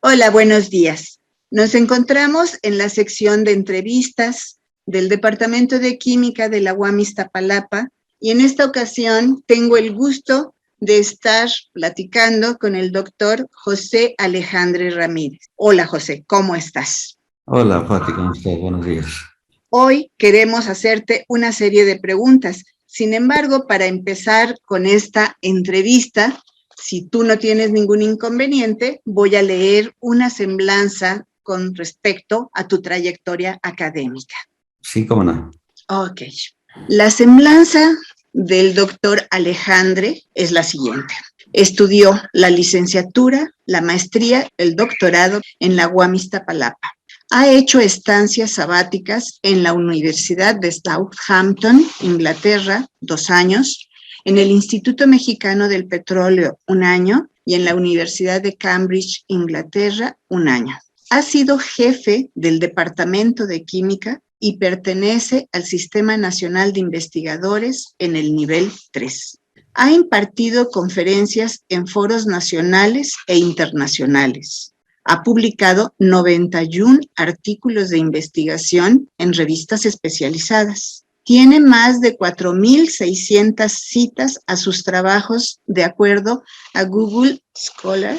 Hola, buenos días. Nos encontramos en la sección de entrevistas del Departamento de Química de la UAM Iztapalapa y en esta ocasión tengo el gusto de estar platicando con el doctor José Alejandre Ramírez. Hola, José, ¿cómo estás? Hola, Fati, ¿cómo estás? Buenos días. Hoy queremos hacerte una serie de preguntas. Sin embargo, para empezar con esta entrevista, si tú no tienes ningún inconveniente, voy a leer una semblanza con respecto a tu trayectoria académica. Sí, cómo no. Ok. La semblanza del doctor Alejandre es la siguiente. Estudió la licenciatura, la maestría, el doctorado en la UAM Iztapalapa. Ha hecho estancias sabáticas en la Universidad de Southampton, Inglaterra, 2 años, en el Instituto Mexicano del Petróleo, 1 año, y en la Universidad de Cambridge, Inglaterra, 1 año. Ha sido jefe del Departamento de Química y pertenece al Sistema Nacional de Investigadores en el nivel 3. Ha impartido conferencias en foros nacionales e internacionales. Ha publicado 91 artículos de investigación en revistas especializadas. Tiene más de 4,600 citas a sus trabajos de acuerdo a Google Scholar.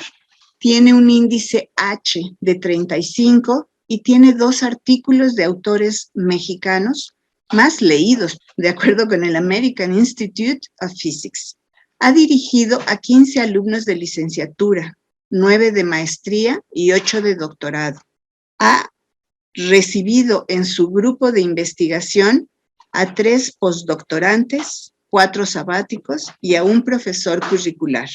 Tiene un índice H de 35 y tiene 2 artículos de autores mexicanos más leídos, de acuerdo con el American Institute of Physics. Ha dirigido a 15 alumnos de licenciatura, 9 de maestría y 8 de doctorado. Ha recibido en su grupo de investigación a 3 postdoctorantes, 4 sabáticos y a un profesor curricular.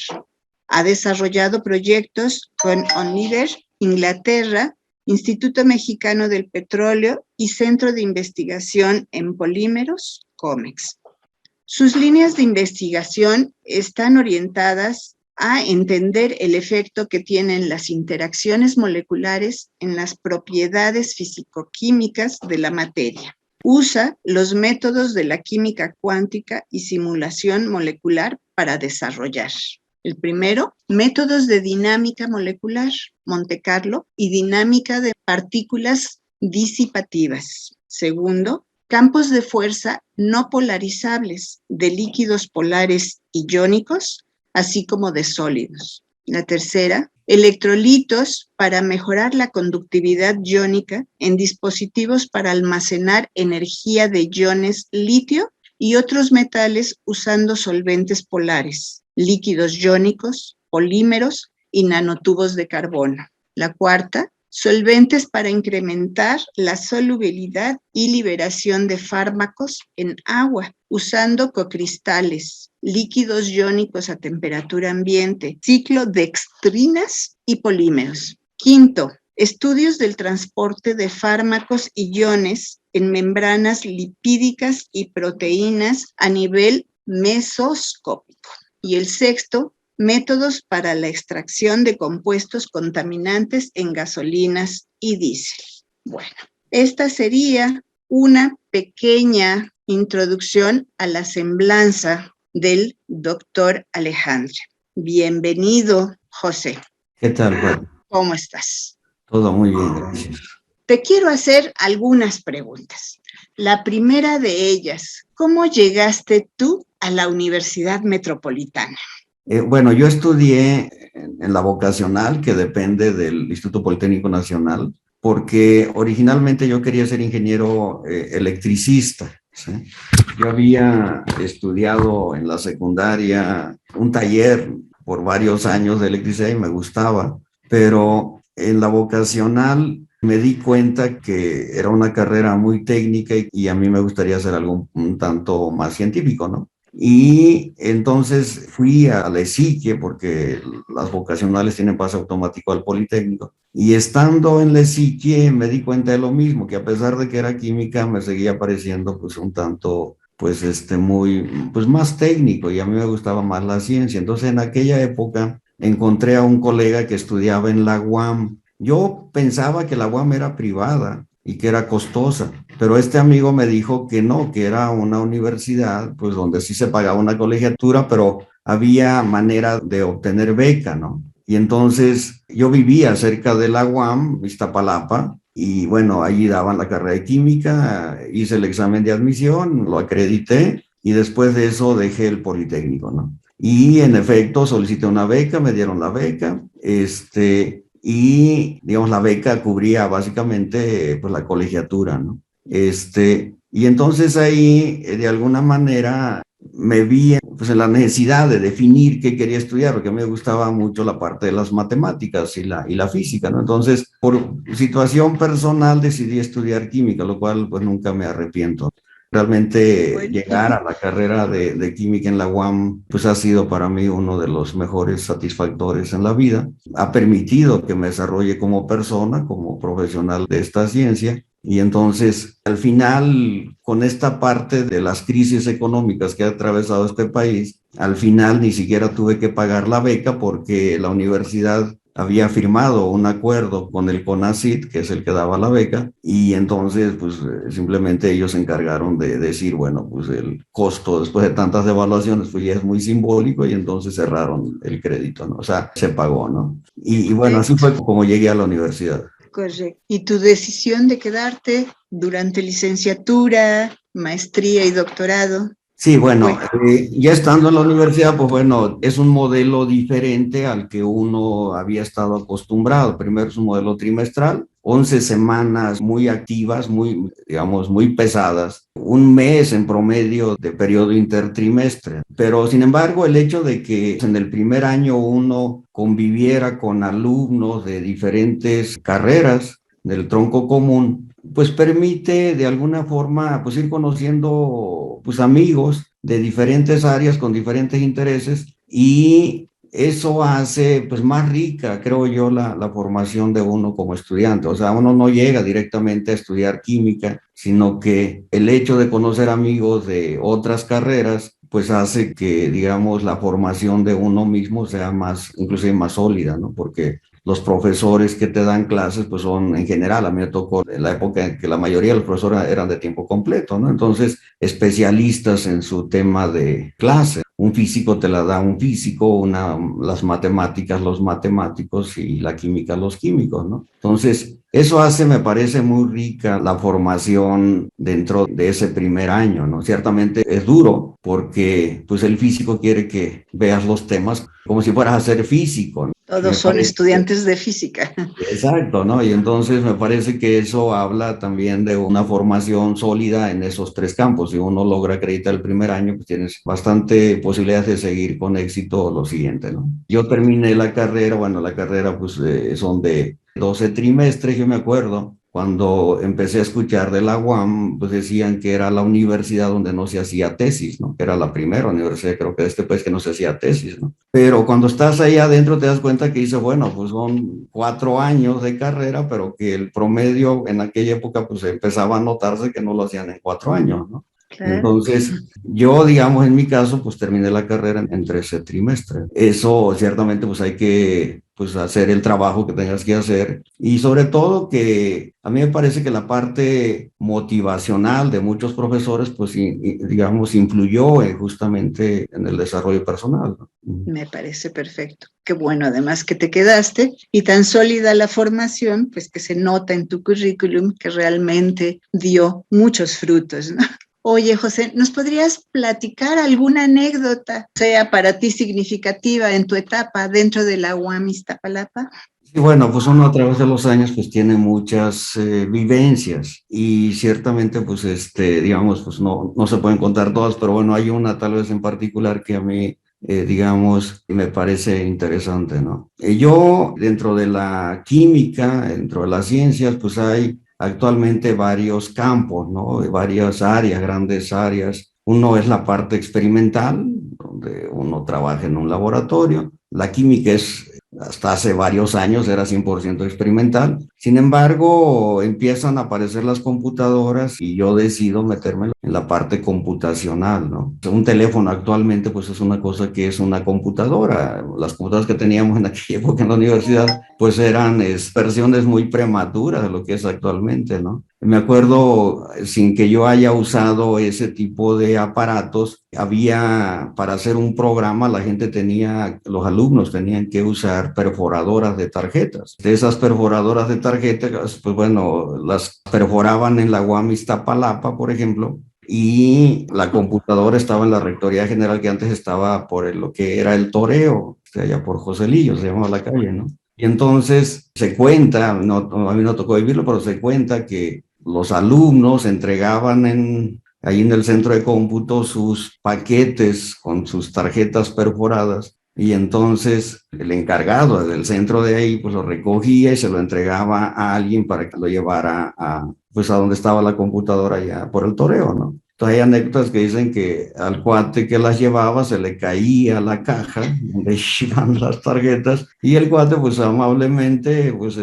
Ha desarrollado proyectos con Univer, Inglaterra, Instituto Mexicano del Petróleo y Centro de Investigación en Polímeros, COMEX. Sus líneas de investigación están orientadas a entender el efecto que tienen las interacciones moleculares en las propiedades físico-químicas de la materia. Usa los métodos de la química cuántica y simulación molecular para desarrollar. El primero, métodos de dinámica molecular, Monte Carlo, y dinámica de partículas disipativas. Segundo, campos de fuerza no polarizables de líquidos polares y iónicos, así como de sólidos. La tercera, electrolitos para mejorar la conductividad iónica en dispositivos para almacenar energía de iones litio y otros metales usando solventes polares, líquidos iónicos, polímeros y nanotubos de carbono. La cuarta, solventes para incrementar la solubilidad y liberación de fármacos en agua, usando cocristales, líquidos iónicos a temperatura ambiente, ciclodextrinas y polímeros. Quinto, estudios del transporte de fármacos y iones en membranas lipídicas y proteínas a nivel mesoscópico. Y el sexto, métodos para la extracción de compuestos contaminantes en gasolinas y diésel. Bueno, esta sería una pequeña introducción a la semblanza del doctor Alejandre. Bienvenido, José. ¿Qué tal, Fati? ¿Cómo estás? Todo muy bien, gracias. Te quiero hacer algunas preguntas. La primera de ellas, ¿cómo llegaste tú a la Universidad Metropolitana? Bueno, yo estudié en la vocacional, que depende del Instituto Politécnico Nacional, porque originalmente yo quería ser ingeniero electricista, ¿sí? Yo había estudiado en la secundaria un taller por varios años de electricidad y me gustaba, pero en la vocacional me di cuenta que era una carrera muy técnica y a mí me gustaría hacer algo un tanto más científico, ¿no? Y entonces fui a la ESIQUIE porque las vocacionales tienen pase automático al Politécnico. Y estando en la ESIQUIE me di cuenta de lo mismo, que a pesar de que era química me seguía pareciendo pues un tanto pues más técnico y a mí me gustaba más la ciencia. Entonces en aquella época encontré a un colega que estudiaba en la UAM. Yo pensaba que la UAM era privada y que era costosa, pero este amigo me dijo que no, que era una universidad, pues donde sí se pagaba una colegiatura, pero había manera de obtener beca, ¿no? Y entonces yo vivía cerca de la UAM, Iztapalapa, y bueno, allí daban la carrera de química, hice el examen de admisión, lo acredité y después de eso dejé el Politécnico, ¿no? Y en efecto solicité una beca, me dieron la beca, y digamos la beca cubría básicamente pues la colegiatura, ¿no? Y entonces ahí de alguna manera me vi pues, en la necesidad de definir qué quería estudiar, porque a mí me gustaba mucho la parte de las matemáticas y la física, ¿no? Entonces, por situación personal decidí estudiar química, lo cual pues nunca me arrepiento. Realmente Bueno, llegar a la carrera de química en la UAM pues ha sido para mí uno de los mejores satisfactores en la vida. Ha permitido que me desarrolle como persona, como profesional de esta ciencia. Y entonces, al final, con esta parte de las crisis económicas que ha atravesado este país, al final ni siquiera tuve que pagar la beca porque la universidad había firmado un acuerdo con el CONACYT, que es el que daba la beca, y entonces pues simplemente ellos se encargaron de decir, bueno, pues el costo después de tantas devaluaciones pues ya es muy simbólico y entonces cerraron el crédito, ¿no? O sea, se pagó, ¿no? Y bueno, así perfecto, fue como llegué a la universidad. correcto. ¿Y tu decisión de quedarte durante licenciatura, maestría y doctorado? Sí, ¿Qué bueno, fue? ya estando en la universidad, pues bueno, es un modelo diferente al que uno había estado acostumbrado. Primero es un modelo trimestral, 11 semanas muy activas, muy, digamos, muy pesadas, un mes en promedio de periodo intertrimestre. Pero sin embargo, el hecho de que en el primer año uno conviviera con alumnos de diferentes carreras del tronco común, pues permite de alguna forma pues ir conociendo pues amigos de diferentes áreas con diferentes intereses y eso hace pues más rica, creo yo, la formación de uno como estudiante. O sea, uno no llega directamente a estudiar química, sino que el hecho de conocer amigos de otras carreras pues hace que, digamos, la formación de uno mismo sea más, inclusive más sólida, ¿no? Porque los profesores que te dan clases, pues son en general, a mí me tocó en la época en que la mayoría de los profesores eran de tiempo completo, ¿no? Entonces, especialistas en su tema de clase. Un físico te la da un físico, las matemáticas, los matemáticos y la química, los químicos, ¿no? Entonces, eso hace, me parece muy rica la formación dentro de ese primer año, ¿no? Ciertamente es duro porque pues el físico quiere que veas los temas como si fueras a ser físico, ¿no? Todos Me son parece, estudiantes de física. exacto, ¿no? Y entonces me parece que eso habla también de una formación sólida en esos tres campos. Si uno logra acreditar el primer año, pues tienes bastante posibilidades de seguir con éxito lo siguiente, ¿no? Yo terminé la carrera, bueno, la carrera pues son de 12 trimestres, yo me acuerdo. Cuando empecé a escuchar de la UAM, pues decían que era la universidad donde no se hacía tesis, ¿no? Que era la primera universidad, creo que de este país que no se hacía tesis, ¿no? Pero cuando estás ahí adentro te das cuenta que dice, bueno, pues son 4 años de carrera, pero que el promedio en aquella época pues empezaba a notarse que no lo hacían en 4 años, ¿no? Claro. Entonces, yo, digamos, en mi caso, pues terminé la carrera en 13 trimestres. Eso, ciertamente, pues hay que pues, hacer el trabajo que tengas que hacer. Y sobre todo que a mí me parece que la parte motivacional de muchos profesores, pues, digamos, influyó justamente en el desarrollo personal, ¿no? Me parece perfecto. Qué bueno, además que te quedaste y tan sólida la formación, pues que se nota en tu currículum que realmente dio muchos frutos, ¿no? Oye, José, ¿nos podrías platicar alguna anécdota, sea para ti significativa en tu etapa dentro de la UAM Iztapalapa? Y bueno, pues uno a través de los años pues tiene muchas vivencias y ciertamente pues digamos, pues no se pueden contar todas, pero bueno, hay una tal vez en particular que a mí, digamos, me parece interesante, ¿no? Yo dentro de la química, dentro de las ciencias, pues hay actualmente varios campos, ¿no? Varias áreas, grandes áreas. Uno es la parte experimental, donde uno trabaja en un laboratorio. La química es hasta hace varios años era 100% experimental. Sin embargo, empiezan a aparecer las computadoras y yo decido meterme en la parte computacional, ¿no? Un teléfono actualmente pues es una cosa que es una computadora. Las computadoras que teníamos en aquella época en la universidad pues eran versiones muy prematuras de lo que es actualmente, ¿no? Me acuerdo, sin que yo haya usado ese tipo de aparatos, había, para hacer un programa, los alumnos tenían que usar perforadoras de tarjetas. De esas perforadoras de tarjetas, pues bueno, las perforaban en la UAM Iztapalapa, por ejemplo, y la computadora estaba en la Rectoría General, que antes estaba por lo que era el Toreo, allá por Joselillo, se llamaba la calle, ¿no? Y entonces se cuenta, a mí no tocó vivirlo, pero se cuenta que los alumnos entregaban ahí en el centro de cómputo sus paquetes con sus tarjetas perforadas y entonces el encargado del centro de ahí pues lo recogía y se lo entregaba a alguien para que lo llevara pues a donde estaba la computadora allá por el Toreo, ¿no? Entonces hay anécdotas que dicen que al cuate que las llevaba se le caía la caja donde iban las tarjetas y el cuate pues amablemente pues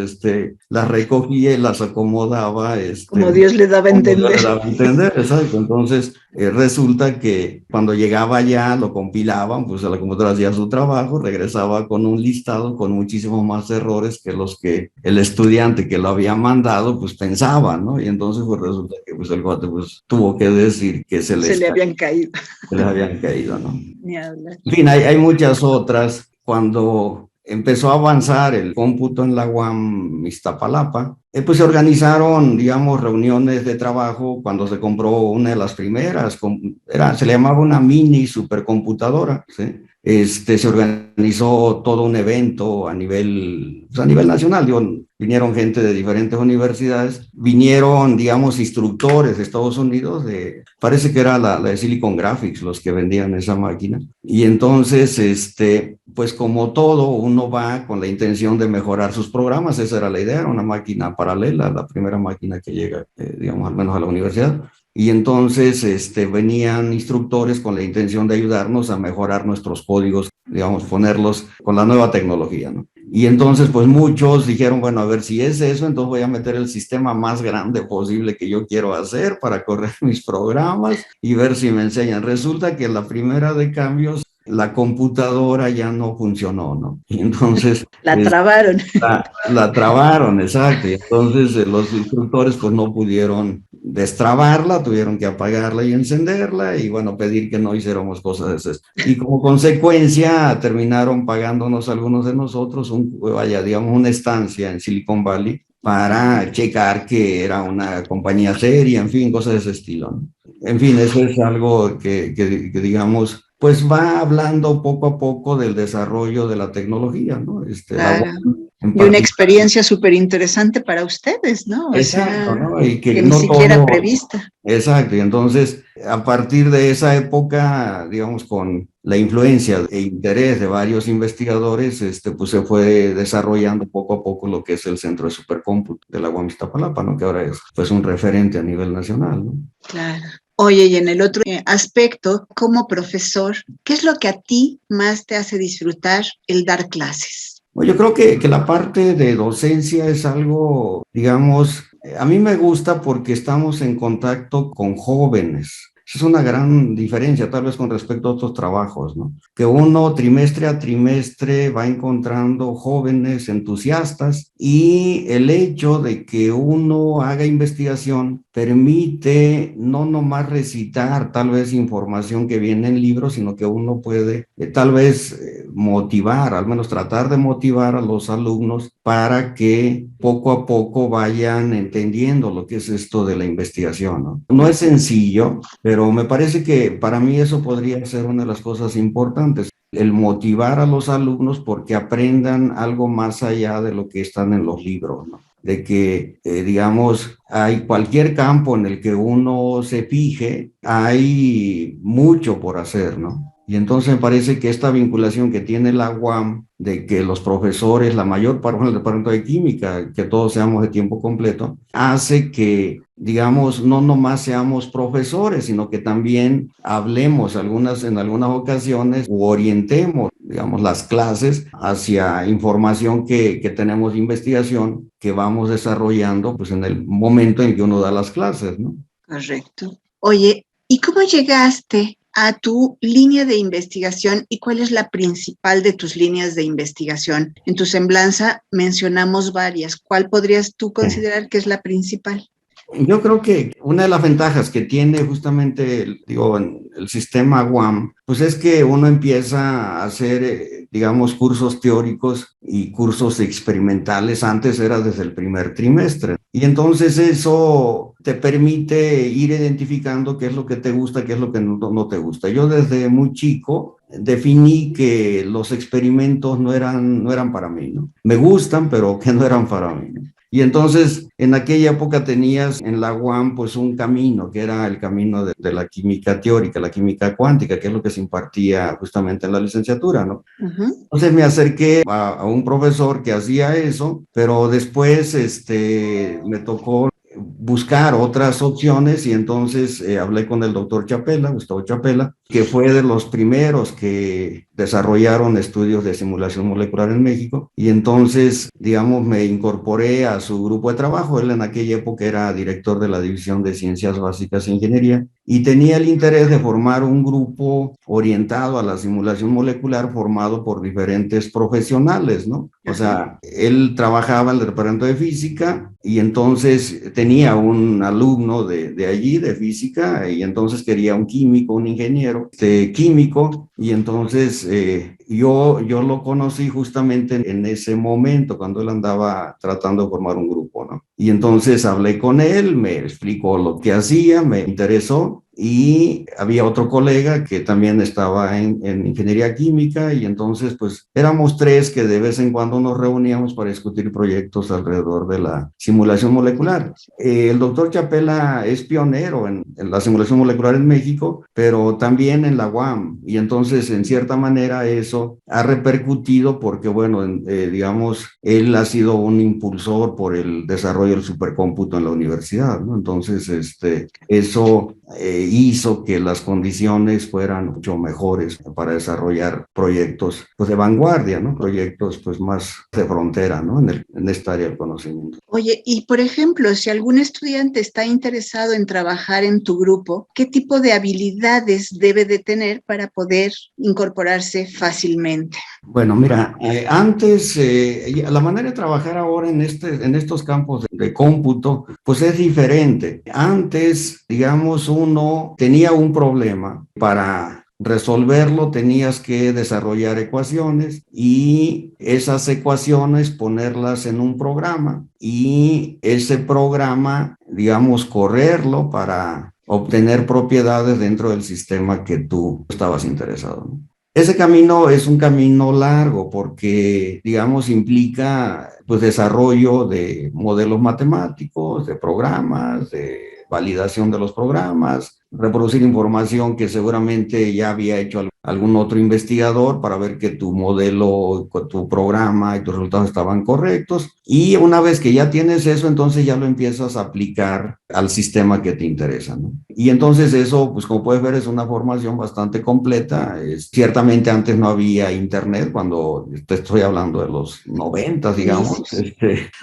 las recogía y las acomodaba Como Dios le daba a como yo entender. le daba a entender, exacto. Entonces resulta que cuando llegaba ya lo compilaban, pues a la computadora hacía su trabajo, regresaba con un listado con muchísimos más errores que los que el estudiante que lo había mandado pues pensaba, ¿no? Y entonces pues resulta que pues el cuate pues tuvo que decir que Se le habían caído. se les habían caído, ¿no? Ni hablar. En fin, hay muchas otras. Cuando empezó a avanzar el cómputo en la UAM Iztapalapa, pues se organizaron, digamos, reuniones de trabajo cuando se compró una de las primeras, se le llamaba una mini supercomputadora, ¿sí? Se organizó todo un evento pues a nivel nacional, digo, vinieron gente de diferentes universidades, vinieron, digamos, instructores de Estados Unidos, parece que era la de Silicon Graphics los que vendían esa máquina, y entonces, pues como todo, uno va con la intención de mejorar sus programas, esa era la idea, era una máquina paralela, la primera máquina que llega, digamos, al menos a la universidad. Y entonces venían instructores con la intención de ayudarnos a mejorar nuestros códigos, digamos, ponerlos con la nueva tecnología, ¿no? Y entonces, pues muchos dijeron, bueno, a ver si es eso, entonces voy a meter el sistema más grande posible que yo quiero hacer para correr mis programas y ver si me enseñan. Resulta que la primera de cambios, la computadora ya no funcionó, ¿no? Y entonces La trabaron. la trabaron, exacto. Y entonces los instructores pues no pudieron destrabarla, tuvieron que apagarla y encenderla y bueno, pedir que no hiciéramos cosas de esas. Y como consecuencia terminaron pagándonos algunos de nosotros vaya, digamos, una estancia en Silicon Valley para checar que era una compañía seria, en fin, cosas de ese estilo, ¿no? En fin, eso es algo que digamos, pues va hablando poco a poco del desarrollo de la tecnología, ¿no? Claro. En Y una particular. experiencia súper interesante para ustedes, ¿no? O Exacto, sea, ¿no? Y que que ni no siquiera todo, prevista. exacto, y entonces a partir de esa época, digamos, con la influencia e interés de varios investigadores, pues se fue desarrollando poco a poco lo que es el Centro de Supercómputo de la UAM Iztapalapa, ¿no? Que ahora es pues un referente a nivel nacional, ¿no? Claro. Oye, y en el otro aspecto, como profesor, ¿qué es lo que a ti más te hace disfrutar el dar clases? Bueno, yo creo que la parte de docencia es algo, digamos, a mí me gusta porque estamos en contacto con jóvenes. Esa es una gran diferencia, tal vez con respecto a otros trabajos, ¿no? Que uno trimestre a trimestre va encontrando jóvenes entusiastas y el hecho de que uno haga investigación permite no nomás recitar tal vez información que viene en libros, sino que uno puede tal vez motivar, al menos tratar de motivar a los alumnos para que poco a poco vayan entendiendo lo que es esto de la investigación, ¿no? No es sencillo, pero me parece que para mí eso podría ser una de las cosas importantes, el motivar a los alumnos porque aprendan algo más allá de lo que están en los libros, ¿no? De que, digamos, hay cualquier campo en el que uno se fije, hay mucho por hacer, ¿no? Y entonces me parece que esta vinculación que tiene la UAM, de que los profesores, la mayor parte del departamento de química, que todos seamos de tiempo completo, hace que, digamos, no nomás seamos profesores, sino que también hablemos en algunas ocasiones o orientemos, digamos, las clases hacia información que tenemos de investigación que vamos desarrollando pues en el momento en que uno da las clases, ¿no? Correcto. Oye, ¿y cómo llegaste a tu línea de investigación y cuál es la principal de tus líneas de investigación? En tu semblanza mencionamos varias. ¿Cuál podrías tú considerar que es la principal? Yo creo que una de las ventajas que tiene justamente, el sistema UAM, pues es que uno empieza a hacer, digamos, cursos teóricos y cursos experimentales. Antes era desde el primer trimestre. Y entonces eso te permite ir identificando qué es lo que te gusta, qué es lo que no te gusta. Yo desde muy chico definí que los experimentos no eran para mí, ¿no? Me gustan, pero que no eran para mí, ¿no? Y entonces, en aquella época tenías en la UAM pues un camino, que era el camino de la química teórica, la química cuántica, que es lo que se impartía justamente en la licenciatura, ¿no? Ujú. Entonces me acerqué a un profesor que hacía eso, pero después me tocó buscar otras opciones y entonces hablé con el doctor Chapela, Gustavo Chapela, que fue de los primeros que desarrollaron estudios de simulación molecular en México. Y entonces, digamos, me incorporé a su grupo de trabajo. Él en aquella época era director de la División de Ciencias Básicas e Ingeniería y tenía el interés de formar un grupo orientado a la simulación molecular formado por diferentes profesionales, ¿no? O sea, él trabajaba en el departamento de física y entonces tenía un alumno de allí, de física, y entonces quería un químico, un ingeniero químico, y entonces yo lo conocí justamente en ese momento, cuando él andaba tratando de formar un grupo, ¿no? Y entonces hablé con él, me explicó lo que hacía, me interesó. Y había otro colega que también estaba en ingeniería química y entonces pues éramos tres que de vez en cuando nos reuníamos para discutir proyectos alrededor de la simulación molecular. El doctor Chapela es pionero en la simulación molecular en México, pero también en la UAM, y entonces en cierta manera eso ha repercutido porque, bueno, digamos, él ha sido un impulsor por el desarrollo del supercómputo en la universidad, ¿no? Entonces, eso hizo que las condiciones fueran mucho mejores para desarrollar proyectos pues, de vanguardia, ¿no? Proyectos pues, más de frontera, ¿no? En esta área del conocimiento. Oye, y por ejemplo, si algún estudiante está interesado en trabajar en tu grupo, ¿qué tipo de habilidades debe de tener para poder incorporarse fácilmente? Bueno, mira, antes, la manera de trabajar ahora en estos campos de cómputo, pues es diferente. Antes, digamos, uno tenía un problema para resolverlo, tenías que desarrollar ecuaciones y esas ecuaciones ponerlas en un programa y ese programa, digamos, correrlo para obtener propiedades dentro del sistema que tú estabas interesado, ¿no? Ese camino es un camino largo porque, digamos, implica pues desarrollo de modelos matemáticos, de programas, de validación de los programas, reproducir información que seguramente ya había hecho algún otro investigador para ver que tu modelo, tu programa y tus resultados estaban correctos. Y una vez que ya tienes eso, entonces ya lo empiezas a aplicar al sistema que te interesa, ¿no? Y entonces eso, pues como puedes ver, es una formación bastante completa. Ciertamente antes no había internet, cuando te estoy hablando de los 90, digamos,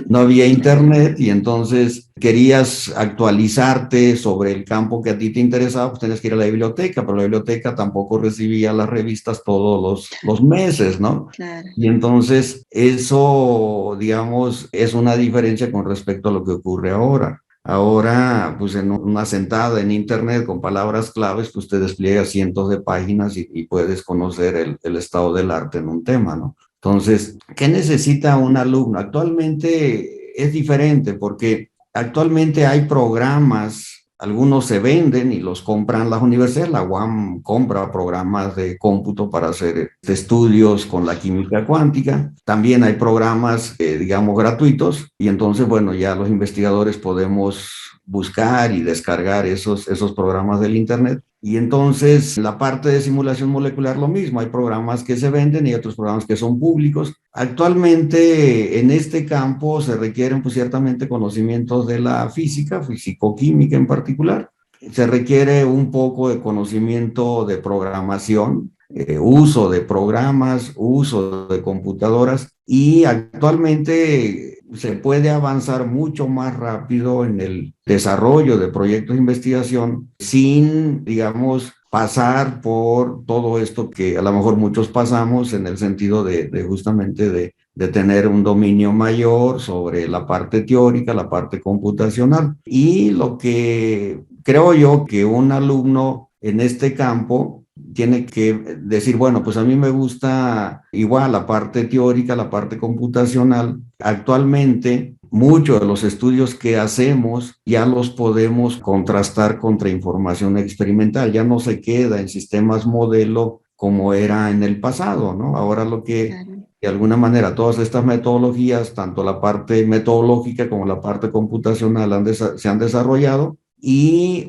no había internet y entonces querías actualizarte sobre el campo que a ti te interesaba, pues tenías que ir a la biblioteca, pero la biblioteca tampoco recibía las revistas todos los meses, ¿no? Claro. Y entonces eso, digamos, es una diferencia con respecto a lo que ocurre ahora. Ahora, pues en una sentada en internet con palabras claves, pues te despliega cientos de páginas y puedes conocer el estado del arte en un tema, ¿no? Entonces, ¿qué necesita un alumno? Actualmente es diferente porque actualmente hay programas, algunos se venden y los compran las universidades. La UAM compra programas de cómputo para hacer estudios con la química cuántica. También hay programas, digamos, gratuitos y entonces, bueno, ya los investigadores podemos buscar y descargar esos programas del Internet. Y entonces la parte de simulación molecular lo mismo, hay programas que se venden y otros programas que son públicos. Actualmente en este campo se requieren pues ciertamente conocimientos de la física, fisicoquímica en particular. Se requiere un poco de conocimiento de programación, uso de programas, uso de computadoras y actualmente se puede avanzar mucho más rápido en el desarrollo de proyectos de investigación sin, digamos, pasar por todo esto que a lo mejor muchos pasamos en el sentido de justamente de tener un dominio mayor sobre la parte teórica, la parte computacional. Y lo que creo yo que un alumno en este campo tiene que decir, bueno, pues a mí me gusta igual la parte teórica, la parte computacional. Actualmente, muchos de los estudios que hacemos ya los podemos contrastar contra información experimental, ya no se queda en sistemas modelo como era en el pasado, ¿no? Ahora lo que de alguna manera todas estas metodologías, tanto la parte metodológica como la parte computacional se han desarrollado y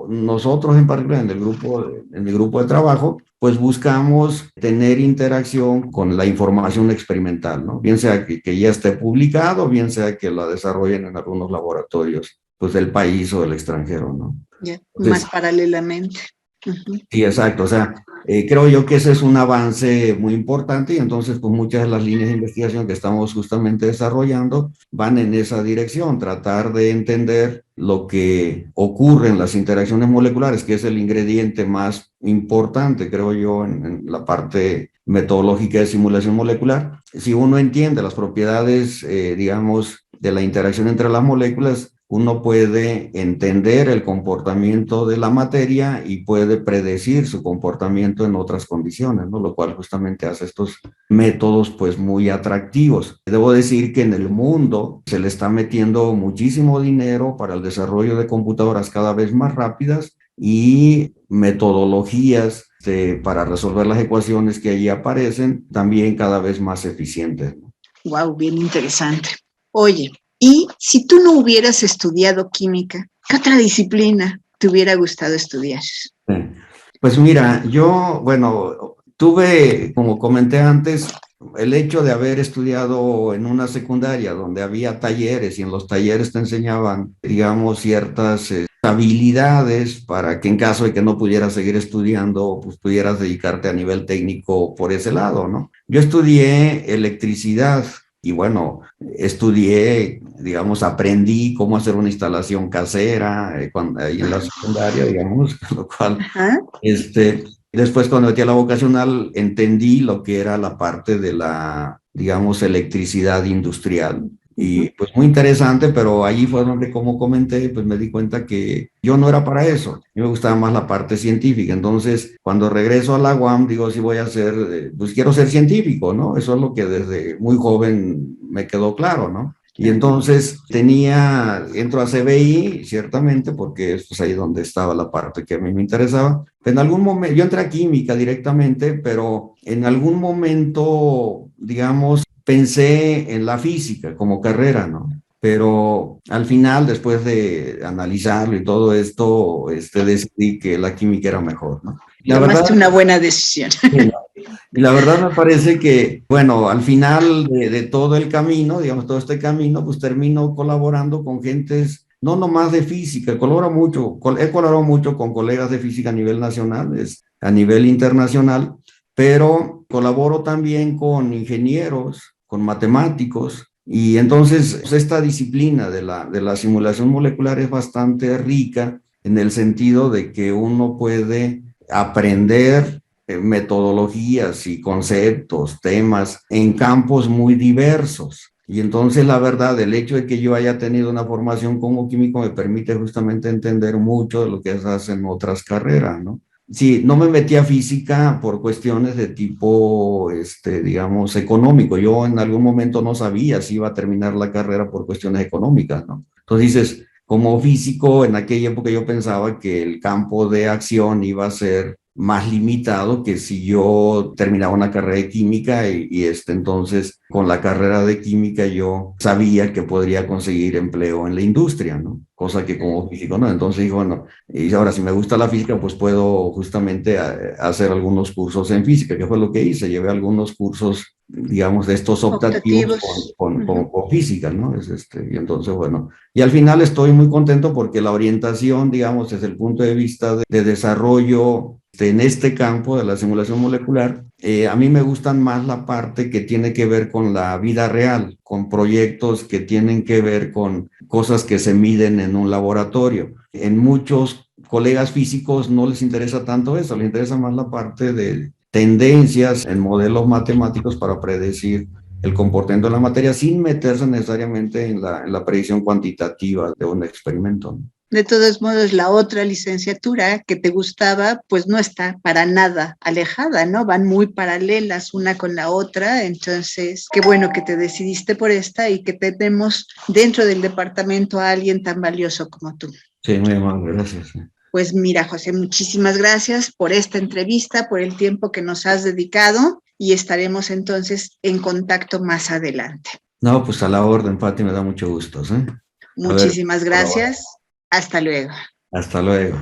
nosotros en particular en mi grupo de trabajo, pues buscamos tener interacción con la información experimental, ¿no? Bien sea que ya esté publicado, bien sea que la desarrollen en algunos laboratorios, pues del país o del extranjero, ¿no? Ya, entonces, más paralelamente. Sí, exacto. O sea, creo yo que ese es un avance muy importante y entonces pues muchas de las líneas de investigación que estamos justamente desarrollando van en esa dirección, tratar de entender lo que ocurre en las interacciones moleculares, que es el ingrediente más importante, creo yo, en la parte metodológica de simulación molecular. Si uno entiende las propiedades, digamos, de la interacción entre las moléculas, uno puede entender el comportamiento de la materia y puede predecir su comportamiento en otras condiciones, ¿no? Lo cual justamente hace estos métodos pues muy atractivos. Debo decir que en el mundo se le está metiendo muchísimo dinero para el desarrollo de computadoras cada vez más rápidas y metodologías para resolver las ecuaciones que allí aparecen también cada vez más eficientes, ¿no? Wow, bien interesante. Oye, y si tú no hubieras estudiado química, ¿qué otra disciplina te hubiera gustado estudiar? Pues mira, yo, bueno, tuve, como comenté antes, el hecho de haber estudiado en una secundaria donde había talleres y en los talleres te enseñaban, digamos, ciertas habilidades para que en caso de que no pudieras seguir estudiando, pues pudieras dedicarte a nivel técnico por ese lado, ¿no? Yo estudié electricidad. Y bueno, estudié, digamos, aprendí cómo hacer una instalación casera ahí en la secundaria, digamos, lo cual, después cuando metí a la vocacional, entendí lo que era la parte de la, digamos, electricidad industrial. Y pues muy interesante, pero allí fue donde, como comenté, pues me di cuenta que yo no era para eso. A mí me gustaba más la parte científica. Entonces, cuando regreso a la UAM, digo, si voy a ser, pues quiero ser científico, ¿no? Eso es lo que desde muy joven me quedó claro, ¿no? Y entonces entro a CBI, ciertamente, porque es pues, ahí donde estaba la parte que a mí me interesaba. En algún momento, yo entré a química directamente, pero en algún momento, digamos, pensé en la física como carrera, ¿no? Pero al final, después de analizarlo y todo esto, decidí que la química era mejor, ¿no? La Tomaste una buena decisión. Y la verdad me parece que, bueno, al final de todo el camino, digamos, todo este camino, pues termino colaborando con gentes, no nomás de física, he colaborado mucho con colegas de física a nivel nacional, a nivel internacional, pero colaboro también con ingenieros, con matemáticos, y entonces esta disciplina de la simulación molecular es bastante rica en el sentido de que uno puede aprender metodologías y conceptos, temas en campos muy diversos. Y entonces la verdad, el hecho de que yo haya tenido una formación como químico me permite justamente entender mucho de lo que se hace en otras carreras, ¿no? Sí, no me metí a física por cuestiones de tipo, digamos, económico. Yo en algún momento no sabía si iba a terminar la carrera por cuestiones económicas, ¿no? Entonces dices, como físico, en aquella época yo pensaba que el campo de acción iba a ser más limitado que si yo terminaba una carrera de química entonces con la carrera de química yo sabía que podría conseguir empleo en la industria, ¿no? Cosa que como físico no. Entonces digo, bueno, y ahora si me gusta la física, pues puedo justamente hacer algunos cursos en física, que fue lo que hice. Llevé algunos cursos, digamos, de estos optativos con física, ¿no? Y entonces, bueno, y al final estoy muy contento porque la orientación, digamos, desde el punto de vista de desarrollo en este campo de la simulación molecular, a mí me gustan más la parte que tiene que ver con la vida real, con proyectos que tienen que ver con cosas que se miden en un laboratorio. En muchos colegas físicos no les interesa tanto eso, les interesa más la parte de tendencias en modelos matemáticos para predecir el comportamiento de la materia sin meterse necesariamente en la predicción cuantitativa de un experimento, ¿no? De todos modos, la otra licenciatura que te gustaba, pues no está para nada alejada, ¿no? Van muy paralelas una con la otra, entonces, qué bueno que te decidiste por esta y que tenemos dentro del departamento a alguien tan valioso como tú. Sí, muy amable, gracias. Pues mira, José, muchísimas gracias por esta entrevista, por el tiempo que nos has dedicado y estaremos entonces en contacto más adelante. No, pues a la orden, Pati, me da mucho gusto, ¿eh? A ver, Muchísimas por ahora. gracias. Hasta luego. Hasta luego.